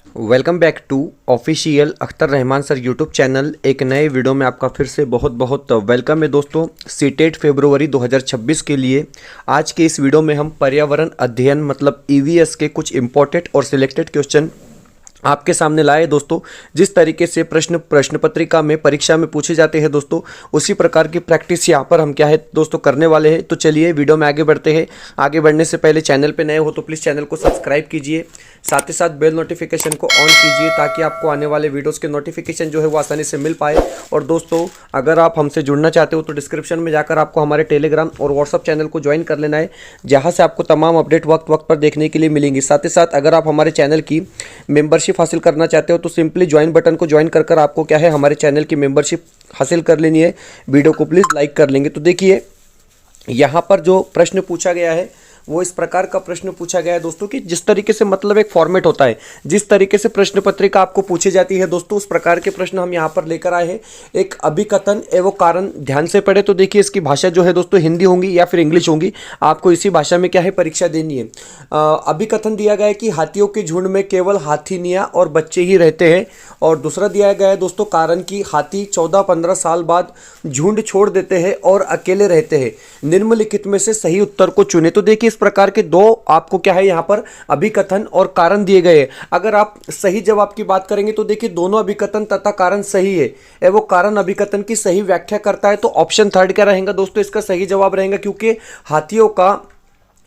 Welcome back to official Akhtar Rahman sir YouTube channel. एक नए video में आपका फिर से बहुत बहुत वेलकम है दोस्तों। सीटेट फरवरी 2026 के लिए आज के इस वीडियो में हम पर्यावरण अध्ययन मतलब ईवीएस के कुछ इंपॉर्टेंट और सिलेक्टेड क्वेश्चन आपके सामने लाए दोस्तों। जिस तरीके से प्रश्न पत्रिका में परीक्षा में पूछे जाते हैं दोस्तों, उसी प्रकार की प्रैक्टिस यहाँ पर हम क्या है दोस्तों करने वाले हैं। तो चलिए वीडियो में आगे बढ़ते हैं। आगे बढ़ने से पहले चैनल पे नए हो तो प्लीज़ चैनल को सब्सक्राइब कीजिए, साथ ही साथ बेल नोटिफिकेशन को ऑन कीजिए ताकि आपको आने वाले वीडियोज़ के नोटिफिकेशन जो है वो आसानी से मिल पाए। और दोस्तों अगर आप हमसे जुड़ना चाहते हो तो डिस्क्रिप्शन में जाकर आपको हमारे टेलीग्राम और व्हाट्सअप चैनल को ज्वाइन कर लेना है, जहाँ से आपको तमाम अपडेट वक्त वक्त पर देखने के लिए मिलेंगी। साथ ही साथ अगर आप हमारे चैनल की मेंबरशिप हासिल करना चाहते हो तो सिंपली ज्वाइन बटन को ज्वाइन कर आपको क्या है हमारे चैनल की मेंबरशिप हासिल कर लेनी है। वीडियो को प्लीज़ लाइक कर लेंगे। तो देखिए यहाँ पर जो प्रश्न पूछा गया है वो इस प्रकार का प्रश्न पूछा गया है दोस्तों कि जिस तरीके से मतलब एक फॉर्मेट होता है, जिस तरीके से प्रश्न पत्रिका आपको पूछी जाती है दोस्तों, उस प्रकार के प्रश्न हम यहाँ पर लेकर आए हैं। एक अभिकथन एवं कारण ध्यान से पढ़े तो देखिए इसकी भाषा जो है दोस्तों हिंदी होंगी या फिर इंग्लिश होंगी। आपको इसी भाषा में क्या है परीक्षा देनी है। अभिकथन दिया गया है कि हाथियों के झुंड में केवल हाथीनियाँ और बच्चे ही रहते हैं। और दूसरा दिया गया है दोस्तों कारण कि हाथी 14-15 साल बाद झुंड छोड़ देते हैं और अकेले रहते हैं। निम्नलिखित में से सही उत्तर को चुने। तो देखिए इस प्रकार के दो आपको क्या है यहाँ पर अभिकथन और कारण दिए गए। अगर आप सही जवाब की बात करेंगे तो देखिए दोनों अभिकथन तथा कारण सही है। वो कारण अभिकथन की सही व्याख्या करता है। तो ऑप्शन थर्ड क्या रहेगा दोस्तों, इसका सही जवाब रहेगा, क्योंकि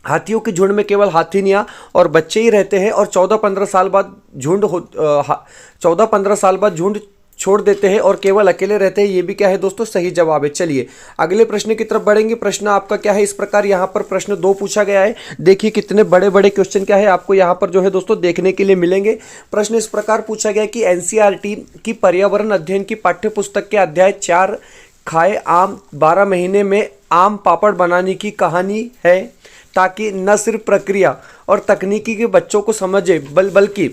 हाथियों के झुंड में केवल हाथीनियाँ और बच्चे ही रहते हैं और 14-15 साल बाद 14-15 साल बाद झुंड छोड़ देते हैं और केवल अकेले रहते हैं। ये भी क्या है दोस्तों सही जवाब है। चलिए अगले प्रश्न की तरफ बढ़ेंगे। प्रश्न आपका क्या है इस प्रकार, यहाँ पर प्रश्न 2 पूछा गया है। देखिए कितने बड़े बड़े क्वेश्चन क्या है आपको यहाँ पर जो है दोस्तों देखने के लिए मिलेंगे। प्रश्न इस प्रकार पूछा गया कि एनसीईआरटी की पर्यावरण अध्ययन की पाठ्य पुस्तक के अध्याय 4 खाए आम 12 महीने में आम पापड़ बनाने की कहानी है, ताकि न सिर्फ प्रक्रिया और तकनीकी के बच्चों को समझे बल्कि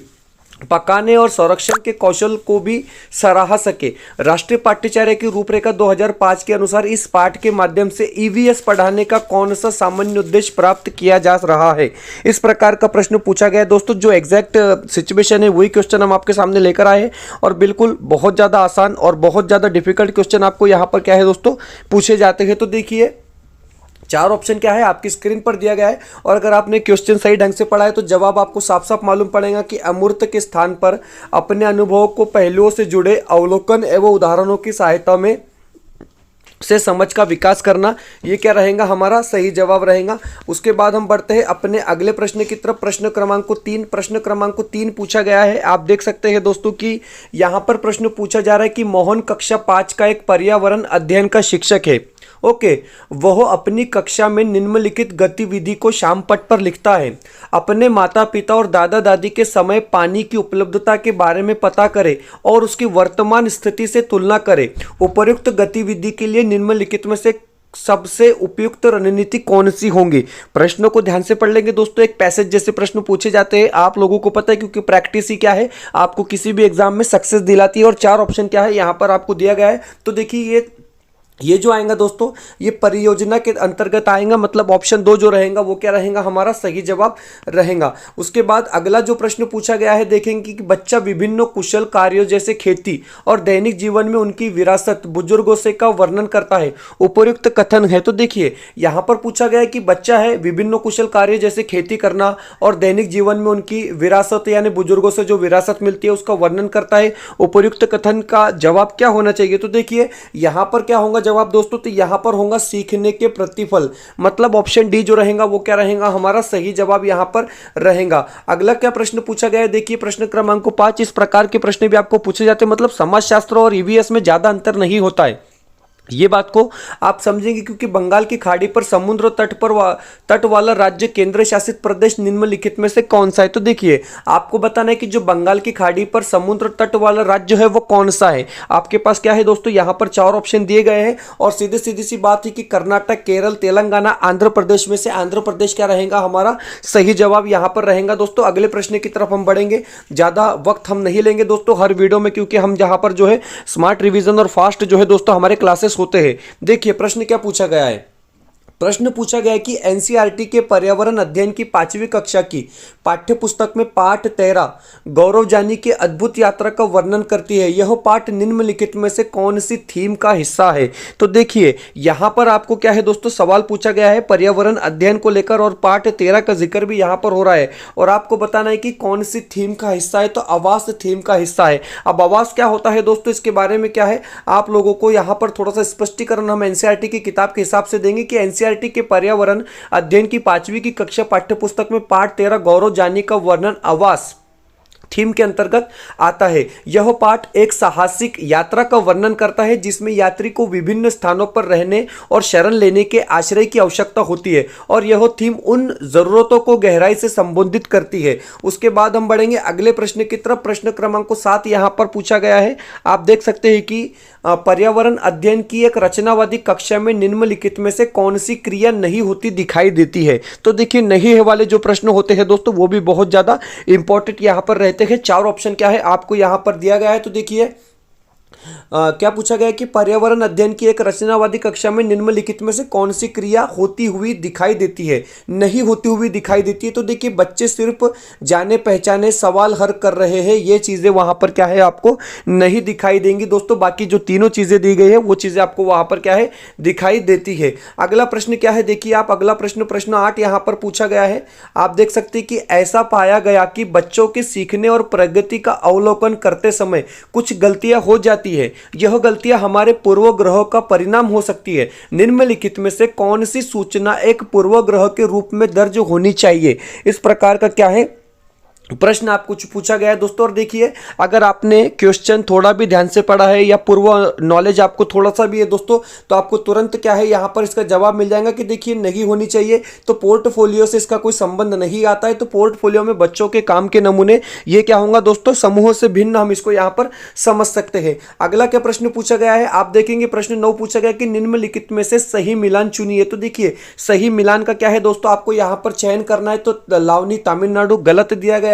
पकाने और संरक्षण के कौशल को भी सराहा सके। राष्ट्रीय पाठ्यचर्या की रूपरेखा 2005 के अनुसार इस पाठ के माध्यम से ईवीएस पढ़ाने का कौन सा सामान्य उद्देश्य प्राप्त किया जा रहा है। इस प्रकार का प्रश्न पूछा गया है दोस्तों। जो एग्जैक्ट सिचुएशन है वही क्वेश्चन हम आपके सामने लेकर आए हैं और बिल्कुल बहुत ज़्यादा आसान और बहुत ज़्यादा डिफिकल्ट क्वेश्चन आपको यहाँ पर क्या है दोस्तों पूछे जाते हैं। तो देखिए 4 ऑप्शन क्या है आपकी स्क्रीन पर दिया गया है और अगर आपने क्वेश्चन सही ढंग से पढ़ा है तो जवाब आपको साफ साफ मालूम पड़ेगा कि अमूर्त के स्थान पर अपने अनुभवों को पहलुओं से जुड़े अवलोकन एवं उदाहरणों की सहायता में से समझ का विकास करना, ये क्या रहेगा हमारा सही जवाब रहेगा। उसके बाद हम बढ़ते हैं अपने अगले प्रश्न की तरफ। प्रश्न क्रमांक 3 पूछा गया है। आप देख सकते हैं दोस्तों कि यहाँ पर प्रश्न पूछा जा रहा है कि मोहन कक्षा 5 का एक पर्यावरण अध्ययन का शिक्षक है। ओके, वह अपनी कक्षा में निम्नलिखित गतिविधि को शाम पट पर लिखता है। अपने माता पिता और दादा दादी के समय पानी की उपलब्धता के बारे में पता करे और उसकी वर्तमान स्थिति से तुलना करे। उपर्युक्त गतिविधि के लिए निम्नलिखित में से सबसे उपयुक्त रणनीति कौन सी होंगी। प्रश्नों को ध्यान से पढ़ लेंगे दोस्तों। एक पैसेज जैसे प्रश्न पूछे जाते हैं, आप लोगों को पता है क्योंकि प्रैक्टिस ही क्या है आपको किसी भी एग्जाम में सक्सेस दिलाती है। और 4 ऑप्शन क्या है यहाँ पर आपको दिया गया है। तो देखिए ये जो आएगा दोस्तों ये परियोजना के अंतर्गत आएगा, मतलब ऑप्शन 2 जो रहेगा वो क्या रहेगा हमारा सही जवाब रहेगा। उसके बाद अगला जो प्रश्न पूछा गया है देखेंगे कि बच्चा विभिन्न कुशल कार्यों जैसे खेती और दैनिक जीवन में उनकी विरासत बुजुर्गों से का वर्णन करता है। उपयुक्त कथन है। तो देखिए यहाँ पर पूछा गया है कि बच्चा है विभिन्न कुशल कार्य जैसे खेती करना और दैनिक जीवन में उनकी विरासत यानी बुजुर्गों से जो विरासत मिलती है उसका वर्णन करता है। उपयुक्त कथन का जवाब क्या होना चाहिए। तो देखिए यहाँ पर क्या होगा जवाब दोस्तों, तो यहां पर होगा सीखने के प्रतिफल, मतलब ऑप्शन डी जो रहेगा वो क्या रहेगा हमारा सही जवाब यहां पर रहेगा। अगला क्या प्रश्न पूछा गया है देखिए प्रश्न क्रमांक 5। इस प्रकार के प्रश्न भी आपको पूछे जाते हैं, मतलब समाजशास्त्र और ईवीएस में ज्यादा अंतर नहीं होता है। ये बात को आप समझेंगे क्योंकि बंगाल की खाड़ी पर समुद्र तट वाला राज्य केंद्र शासित प्रदेश निम्नलिखित में से कौन सा है। तो देखिए आपको बताना है कि जो बंगाल की खाड़ी पर समुद्र तट वाला राज्य है वो कौन सा है। आपके पास क्या है दोस्तों यहाँ पर 4 ऑप्शन दिए गए हैं और सीधी सी बात है कि कर्नाटक, केरल, तेलंगाना, आंध्र प्रदेश में से आंध्र प्रदेश क्या रहेगा हमारा सही जवाब यहाँ पर रहेगा। दोस्तों अगले प्रश्न की तरफ हम बढ़ेंगे, ज्यादा वक्त हम नहीं लेंगे दोस्तों हर वीडियो में, क्योंकि हम जहां पर जो है स्मार्ट रिवीजन और फास्ट जो है दोस्तों हमारे क्लासेस होते हैं। देखिए प्रश्न क्या पूछा गया है। प्रश्न पूछा गया है कि एनसीईआरटी के पर्यावरण अध्ययन की 5वीं कक्षा की पाठ्य पुस्तक में पाठ 13 गौरव जानी की अद्भुत यात्रा का वर्णन करती है। यह पाठ निम्नलिखित में से कौन सी थीम का हिस्सा है? तो देखिए यहां पर आपको क्या है दोस्तों, सवाल पूछा गया है पर्यावरण अध्ययन को लेकर और पाठ 13 का जिक्र भी यहां पर हो रहा है और आपको बताना है कि कौन सी थीम का हिस्सा है। तो आवास थीम का हिस्सा है। अब आवास क्या होता है दोस्तों, इसके बारे में क्या है आप लोगों को यहां पर थोड़ा सा स्पष्टीकरण हम एनसीईआरटी की किताब के हिसाब से देंगे कि एनसीईआरटी के पर्यावरण अध्ययन की 5वीं की कक्षा पाठ्य पुस्तक में पाठ 13 गौरव जानी का वर्णन आवास थीम के अंतर्गत आता है। यह पाठ एक साहसिक यात्रा का वर्णन करता है जिसमें यात्री को विभिन्न स्थानों पर रहने और शरण लेने के आश्रय की आवश्यकता होती है और यह थीम उन जरूरतों को गहराई से संबोधित करती है। उसके बाद हम बढ़ेंगे अगले प्रश्न की तरफ। प्रश्न क्रमांक 7 यहां पर पूछा गया है। आप देख सकते हैं कि पर्यावरण अध्ययन की एक रचनावादी कक्षा में निम्नलिखित में से कौन सी क्रिया नहीं होती दिखाई देती है? तो देखिए नहीं है वाले जो प्रश्न होते हैं दोस्तों वो भी बहुत ज्यादा इंपॉर्टेंट यहां पर रहते हैं। 4 ऑप्शन क्या है आपको यहां पर दिया गया है। तो देखिए क्या पूछा गया है कि पर्यावरण अध्ययन की एक रचनावादी कक्षा में निम्नलिखित में से कौन सी क्रिया होती हुई दिखाई देती है, नहीं होती हुई दिखाई देती है? तो देखिए बच्चे सिर्फ जाने पहचाने सवाल हल कर रहे हैं, ये चीजें वहां पर क्या है आपको नहीं दिखाई देंगी दोस्तों। बाकी जो तीनों चीजें दी गई है वो चीजें आपको वहां पर क्या है दिखाई देती है। अगला प्रश्न क्या है देखिए आप, अगला प्रश्न 8 यहां पर पूछा गया है। आप देख सकते हैं कि ऐसा पाया गया कि बच्चों के सीखने और प्रगति का अवलोकन करते समय कुछ गलतियां हो जाती है। यह गलतियां हमारे पूर्वग्रहों का परिणाम हो सकती है। निम्नलिखित में से कौन सी सूचना एक पूर्वग्रह के रूप में दर्ज होनी चाहिए? इस प्रकार का क्या है प्रश्न आपको पूछा गया है दोस्तों। और देखिए अगर आपने क्वेश्चन थोड़ा भी ध्यान से पढ़ा है या पूर्व नॉलेज आपको थोड़ा सा भी है दोस्तों तो आपको तुरंत क्या है यहां पर इसका जवाब मिल जाएगा कि देखिए नहीं होनी चाहिए। तो पोर्टफोलियो से इसका कोई संबंध नहीं आता है। तो पोर्टफोलियो में बच्चों के काम के नमूने ये क्या होगा दोस्तों, समूहों से भिन्न हम इसको यहां पर समझ सकते हैं। अगला क्या प्रश्न पूछा गया है आप देखेंगे, प्रश्न 9 पूछा गया कि निम्नलिखित में से सही मिलान चुनिए। तो देखिए सही मिलान का क्या है दोस्तों, आपको यहां पर चयन करना है। तो लावनी तमिलनाडु गलत दिया गया है।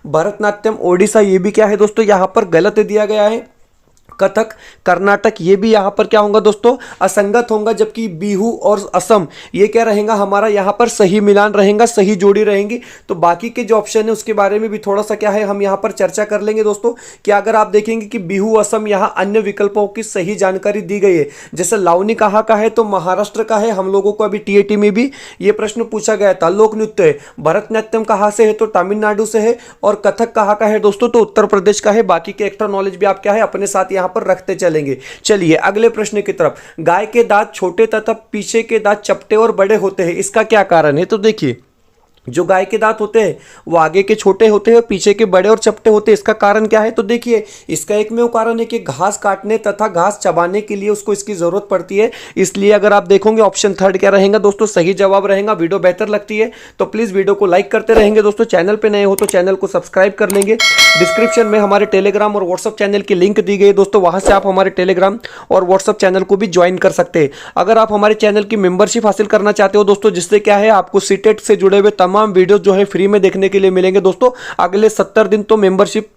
भरतनाट्यम ओडिशा ये भी क्या है दोस्तों यहां पर गलत दिया गया है। कथक कर्नाटक ये भी यहां पर क्या होगा दोस्तों असंगत होगा। जबकि बिहू और असम ये क्या रहेगा हमारा यहां पर सही मिलान रहेगा, सही जोड़ी रहेंगी। तो बाकी के जो ऑप्शन है उसके बारे में भी थोड़ा सा क्या है हम यहां पर चर्चा कर लेंगे दोस्तों कि अगर आप देखेंगे कि बिहू असम यहां अन्य विकल्पों की सही जानकारी दी गई है। जैसे लावनी कहाँ का है तो महाराष्ट्र का है। हम लोगों को अभी टीएटी में भी ये प्रश्न पूछा गया था। लोक नृत्य है भरतनाट्यम कहाँ से है तो तमिलनाडु से है। और कथक कहाँ का है दोस्तों तो उत्तर प्रदेश का है। बाकी के एक्स्ट्रा नॉलेज भी आप क्या है अपने साथ यहां पर रखते चलेंगे। चलिए अगले प्रश्न की तरफ। गाय के दांत छोटे तथा पीछे के दांत चपटे और बड़े होते हैं, इसका क्या कारण है? तो देखिए जो गाय के दांत होते हैं वो आगे के छोटे होते हैं, पीछे के बड़े और चपटे होते हैं। इसका कारण क्या है? तो देखिए इसका एकमेव कारण है कि घास काटने तथा घास चबाने के लिए उसको इसकी जरूरत पड़ती है। इसलिए अगर आप देखोगे ऑप्शन 3 क्या रहेगा दोस्तों सही जवाब रहेगा। वीडियो बेहतर लगती है तो प्लीज वीडियो को लाइक करते रहेंगे दोस्तों। चैनल पे नए हो तो चैनल को सब्सक्राइब कर लेंगे। डिस्क्रिप्शन में हमारे टेलीग्राम और व्हाट्सअप चैनल की लिंक दी गई दोस्तों, वहां से आप हमारे टेलीग्राम और व्हाट्सअप चैनल को भी ज्वाइन कर सकते हैं। अगर आप हमारे चैनल की मेंबरशिप हासिल करना चाहते हो दोस्तों, जिससे क्या है आपको सीटेट से जुड़े हुए तमाम वीडियो जो है फ्री में देखने के लिए मिलेंगे दोस्तों। अगले 70 दिन तो मेंबरशिप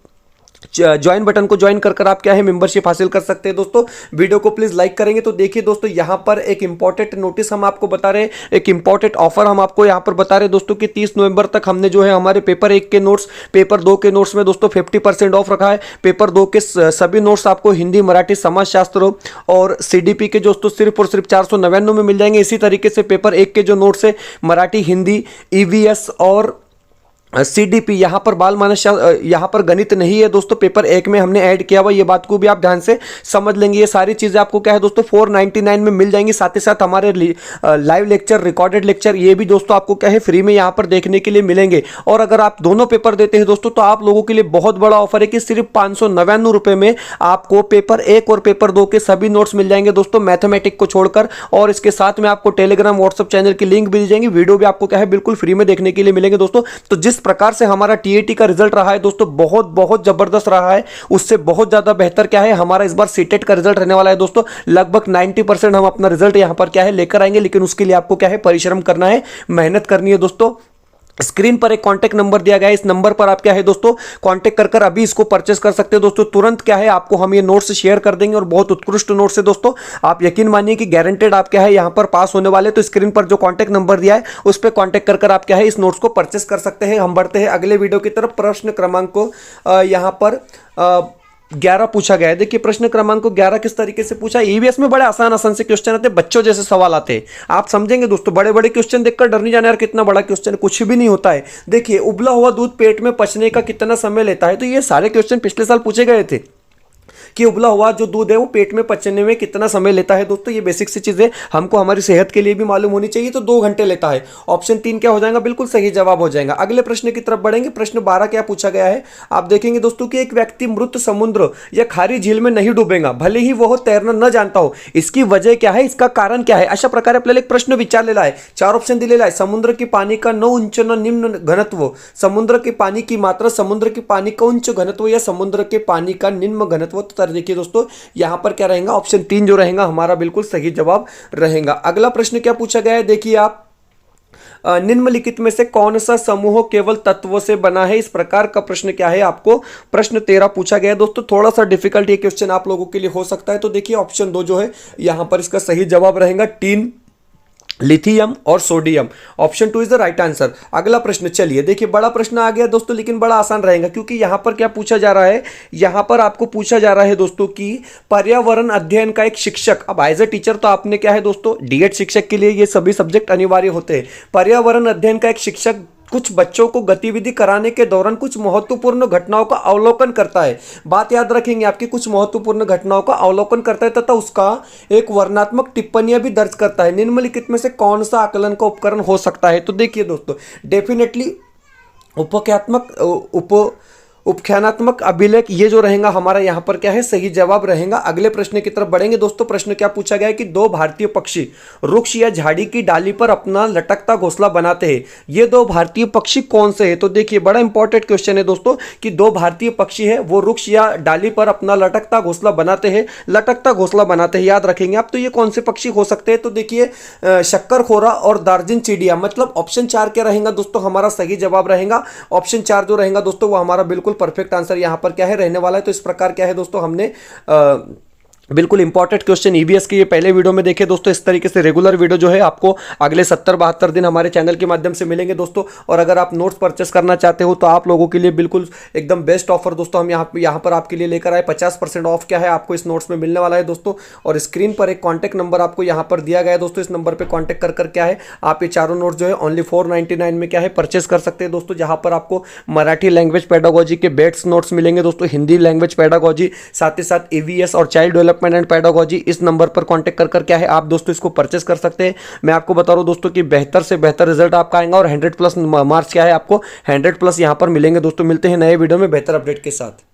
ज्वाइन बटन को ज्वाइन कर आप क्या है मेंबरशिप हासिल कर सकते हैं दोस्तों। वीडियो को प्लीज लाइक करेंगे। तो देखिए दोस्तों यहां पर एक इंपॉर्टेंट नोटिस हम आपको बता रहे हैं, एक इंपॉर्टेंट ऑफर हम आपको यहां पर बता रहे हैं दोस्तों कि 30 नवंबर तक हमने जो है हमारे पेपर 1 के नोट्स पेपर 2 के नोट्स में दोस्तों 50% ऑफ रखा है। पेपर 2 के सभी नोट्स आपको हिंदी मराठी समाजशास्त्र और सीडीपी के दोस्तों सिर्फ और सिर्फ 499 में मिल जाएंगे। इसी तरीके से पेपर 1 के जो नोट्स है मराठी हिंदी ईवीएस और सीडीपी यहां पर बाल मानस यहां पर गणित नहीं है दोस्तों, पेपर 1 में हमने ऐड किया हुआ। ये बात को भी आप ध्यान से समझ लेंगे। ये सारी चीजें आपको क्या है दोस्तों 499 में मिल जाएंगी। साथ ही साथ हमारे लाइव लेक्चर रिकॉर्डेड लेक्चर ये भी दोस्तों आपको क्या है फ्री में यहां पर देखने के लिए मिलेंगे। और अगर आप दोनों पेपर देते हैं दोस्तों तो आप लोगों के लिए बहुत बड़ा ऑफर है कि सिर्फ 599 रुपए में आपको पेपर 1 और पेपर 2 के सभी नोट्स मिल जाएंगे दोस्तों, मैथमेटिक को छोड़कर। और इसके साथ में आपको टेलीग्राम व्हाट्सएप चैनल की लिंक भी दी जाएंगी। वीडियो भी आपको क्या है बिल्कुल फ्री में देखने के लिए मिलेंगे दोस्तों। तो जिस प्रकार से हमारा टीएटी का रिजल्ट रहा है दोस्तों बहुत बहुत जबरदस्त रहा है, उससे बहुत ज्यादा बेहतर क्या है हमारा इस बार सीटेट का रिजल्ट रहने वाला है दोस्तों। लगभग 90% हम अपना रिजल्ट यहां पर क्या है लेकर आएंगे, लेकिन उसके लिए आपको क्या है परिश्रम करना है, मेहनत करनी है दोस्तों। स्क्रीन पर एक कांटेक्ट नंबर दिया गया है, इस नंबर पर आप क्या है दोस्तों कांटेक्ट कर कर अभी इसको परचेस कर सकते हो दोस्तों। तुरंत क्या है आपको हम ये नोट्स शेयर कर देंगे और बहुत उत्कृष्ट नोट्स है दोस्तों, आप यकीन मानिए कि गारंटेड आप क्या है यहां पर पास होने वाले। तो स्क्रीन पर जो कांटेक्ट नंबर दिया है उस पर कांटेक्ट कर कर आप क्या है इस नोट्स को परचेस कर सकते हैं। हम बढ़ते हैं अगले वीडियो की तरफ। प्रश्न क्रमांक को यहां पर 11 पूछा गया है। देखिए प्रश्न क्रमांक को 11 किस तरीके से पूछा है। ईवीएस में बड़े आसान आसान से क्वेश्चन आते हैं, बच्चों जैसे सवाल आते हैं, आप समझेंगे दोस्तों। बड़े बड़े क्वेश्चन देखकर डर नहीं जाना यार कितना बड़ा क्वेश्चन है, कुछ भी नहीं होता है। देखिए उबला हुआ दूध पेट में पचने का कितना समय लेता है, तो ये सारे क्वेश्चन पिछले साल पूछे गए थे कि उबला हुआ जो दूध है वो पेट में पचने में कितना समय लेता है दोस्तों। ये बेसिक सी चीजें हमको हमारी सेहत के लिए भी मालूम होनी चाहिए। तो 2 घंटे लेता है। ऑप्शन 3 क्या हो जाएगा, बिल्कुल सही जवाब हो जाएगा। अगले प्रश्न की तरफ बढ़ेंगे। प्रश्न 12 क्या पूछा गया है, आप देखेंगे दोस्तों कि एक व्यक्ति मृत समुद्र या खारी झील में नहीं डूबेगा भले ही वह तैरना न जानता हो, इसकी वजह क्या है, इसका कारण क्या है। अशा प्रकारे आपल्याला एक प्रश्न विचारलेला आहे, 4 ऑप्शन दिलेला आहे। समुद्र की पानी का न उच्च न निम्न घनत्व, समुद्र के पानी की मात्रा, समुद्र के पानी का उच्च घनत्व या समुद्र के पानी का निम्न घनत्व। तो देखिए दोस्तों यहां पर क्या रहेगा, ऑप्शन 3 जो रहेगा हमारा बिल्कुल सही जवाब रहेगा। अगला प्रश्न क्या पूछा गया है, देखिए आप निम्नलिखित में से कौन सा समूह केवल तत्वों से बना है। इस प्रकार का प्रश्न क्या है, आपको प्रश्न 13 पूछा गया है दोस्तों। थोड़ा सा डिफिकल्ट ये क्वेश्चन आप लोगों के लिए हो सकता है। तो देखिए ऑप्शन 2 जो है यहां पर इसका सही जवाब रहेगा टीन, लिथियम और sodium. Option 2 is the right answer. अगला प्रश्न चलिए देखिए, बड़ा प्रश्न आ गया दोस्तों लेकिन बड़ा आसान रहेगा, क्योंकि यहां पर क्या पूछा जा रहा है, यहां पर आपको पूछा जा रहा है दोस्तों कि पर्यावरण अध्ययन का एक शिक्षक। अब एज ए टीचर तो आपने क्या है दोस्तों, डीएड शिक्षक के लिए ये सभी सब्जेक्ट अनिवार्य होते हैं। पर्यावरण अध्ययन का एक शिक्षक कुछ बच्चों को गतिविधि कराने के दौरान कुछ महत्वपूर्ण घटनाओं का अवलोकन करता है। बात याद रखेंगे आपकी, कुछ महत्वपूर्ण घटनाओं का अवलोकन करता है तथा उसका एक वर्णनात्मक टिप्पणियां भी दर्ज करता है। निम्नलिखित में से कौन सा आकलन का उपकरण हो सकता है। तो देखिए दोस्तों डेफिनेटली उपख्यानात्मक अभिलेख ये जो रहेगा हमारा यहाँ पर क्या है सही जवाब रहेगा। अगले प्रश्न की तरफ बढ़ेंगे दोस्तों। प्रश्न क्या पूछा गया है कि 2 भारतीय पक्षी वृक्ष या झाड़ी की डाली पर अपना लटकता घोंसला बनाते हैं, ये 2 भारतीय पक्षी कौन से हैं। तो देखिए बड़ा इंपॉर्टेंट क्वेश्चन है दोस्तों कि 2 भारतीय पक्षी है वो वृक्ष या डाली पर अपना लटकता घोंसला बनाते हैं, लटकता घोंसला बनाते हैं, याद रखेंगे आप। तो ये कौन से पक्षी हो सकते हैं, तो देखिए शक्करखोरा और दार्जिन चिड़िया, मतलब ऑप्शन 4 क्या रहेगा दोस्तों हमारा सही जवाब रहेगा। ऑप्शन 4 जो रहेगा दोस्तों वो हमारा बिल्कुल परफेक्ट आंसर यहां पर क्या है रहने वाला है। तो इस प्रकार क्या है दोस्तों हमने बिल्कुल इंपॉर्टेंट क्वेश्चन ईवीएस के ये पहले वीडियो में देखे दोस्तों। इस तरीके से रेगुलर वीडियो जो है आपको अगले 70-72 दिन हमारे चैनल के माध्यम से मिलेंगे दोस्तों। और अगर आप नोट्स परचेस करना चाहते हो तो आप लोगों के लिए बिल्कुल एकदम बेस्ट ऑफर दोस्तों हम यहाँ पर आपके लिए लेकर आए। 50% ऑफ क्या है आपको इस नोट्स में मिलने वाला है दोस्तों। और स्क्रीन पर एक कॉन्टैक्ट नंबर आपको यहाँ पर दिया गया है दोस्तों, इस नंबर पर कॉन्टैक्ट कर क्या है आप ये चारों नोट्स जो है ओनली 499 में क्या है परचेस कर सकते हैं दोस्तों। जहाँ पर आपको मराठी लैंग्वेज पेडागोजी के बेस्ट नोट्स मिलेंगे दोस्तों, हिंदी लैंग्वेज पेडागोजी, साथ ही साथ ईवीएस और चाइल्ड डेवलपमेंट एंड पेडागोजी। इस नंबर पर कांटेक्ट कर क्या है आप दोस्तों इसको परचेस कर सकते हैं। मैं आपको बता रहा हूं दोस्तों कि बेहतर से बेहतर रिजल्ट आपका आएगा और 100+ मार्क्स क्या है आपको 100+ यहां पर मिलेंगे दोस्तों। मिलते हैं नए वीडियो में बेहतर अपडेट के साथ।